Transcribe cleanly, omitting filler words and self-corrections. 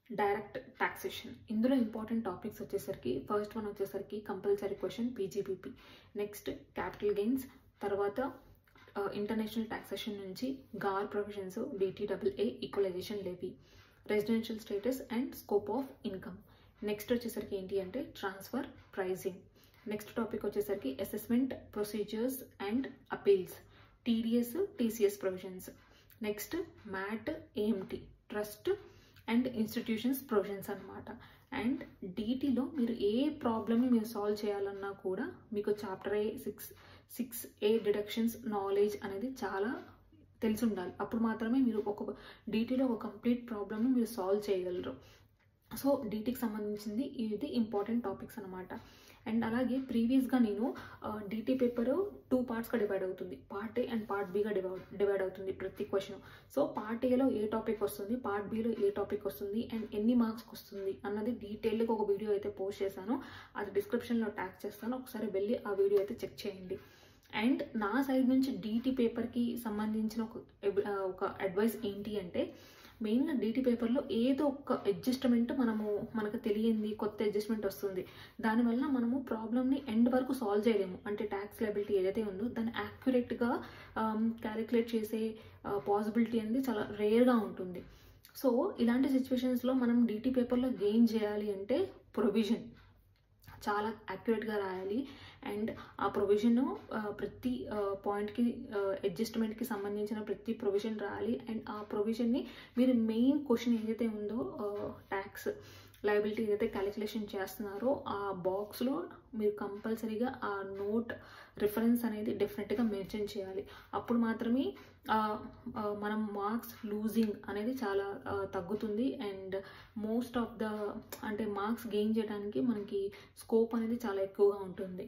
Direct taxation. ఇందులో important topics వచ్చేసరికి first one వచ్చేసరికి compulsory question P G B P, next capital gains, తర్వాత ఇంటర్నేషనల్ టాక్సేషన్ నుంచి GAAR provisions, D T W A, equalisation levy, residential status and scope of income. Next వచ్చేసరికి ఏంటి అంటే transfer pricing. Next topic వచ్చేసరికి assessment procedures and appeals, T D S, T C S provisions. Next MAT, A M T, trust and institutions provisions అనమాట. And డీటీలో మీరు ఏ ప్రాబ్లమ్ని మీరు సాల్వ్ చేయాలన్నా కూడా మీకు చాప్టర్ ఏ 6A డిడక్షన్స్ నాలెడ్జ్ అనేది చాలా తెలిసి ఉండాలి. అప్పుడు మాత్రమే మీరు ఒక డీటీలో ఒక కంప్లీట్ ప్రాబ్లమ్ని మీరు సాల్వ్ చేయగలరు. సో డీటీకి సంబంధించింది ఇది ఇంపార్టెంట్ టాపిక్స్ అనమాట. అండ్ అలాగే ప్రీవియస్గా నేను డీటీ పేపర్ 2 పార్ట్స్గా డివైడ్ అవుతుంది, పార్ట్ ఏ అండ్ పార్ట్ బిగా డివైడ్ అవుతుంది ప్రతి క్వశ్చన్. సో పార్ట్ ఏలో ఏ టాపిక్ వస్తుంది, పార్ట్ బిలో ఏ టాపిక్ వస్తుంది అండ్ ఎన్ని మార్క్స్కి వస్తుంది అన్నది డీటెయిల్గా ఒక వీడియో అయితే పోస్ట్ చేశాను. అది డిస్క్రిప్షన్లో ట్యాగ్ చేస్తాను, ఒకసారి వెళ్ళి ఆ వీడియో అయితే చెక్ చేయండి. అండ్ నా సైడ్ నుంచి డీటీ పేపర్కి సంబంధించిన ఒక అడ్వైస్ ఏంటి అంటే, మెయిన్గా డీటీ పేపర్లో ఏదో ఒక అడ్జస్ట్మెంట్ మనకు తెలియంది కొత్త అడ్జస్ట్మెంట్ వస్తుంది, దానివల్ల మనము ప్రాబ్లమ్ని ఎండ్ వరకు సాల్వ్ చేయలేము. అంటే ట్యాక్స్ లయబిలిటీ ఏదైతే ఉందో దాన్ని యాక్యురేట్గా క్యాలిక్యులేట్ చేసే పాసిబిలిటీ అనేది చాలా రేర్గా ఉంటుంది. సో ఇలాంటి సిచ్యువేషన్స్లో మనం డీటీ పేపర్లో గెయిన్ చేయాలి అంటే ప్రొవిజన్ చాలా యాక్యురేట్గా రాయాలి. అండ్ ఆ ప్రొవిజన్ ప్రతి పాయింట్కి అడ్జస్ట్మెంట్కి సంబంధించిన ప్రతి ప్రొవిజన్ రాయాలి. అండ్ ఆ ప్రొవిజన్ని మీరు మెయిన్ క్వశ్చన్ ఏదైతే ఉందో ట్యాక్స్ లయబిలిటీ ఏదైతే క్యాలిక్యులేషన్ చేస్తున్నారో ఆ బాక్స్లో మీరు కంపల్సరీగా ఆ నోట్ రిఫరెన్స్ అనేది డెఫినెట్గా మెన్షన్ చేయాలి. అప్పుడు మాత్రమే మనం మార్క్స్ లూజింగ్ అనేది చాలా తగ్గుతుంది. And most of the marks gain చేయడానికి మనకి స్కోప్ అనేది చాలా ఎక్కువగా ఉంటుంది.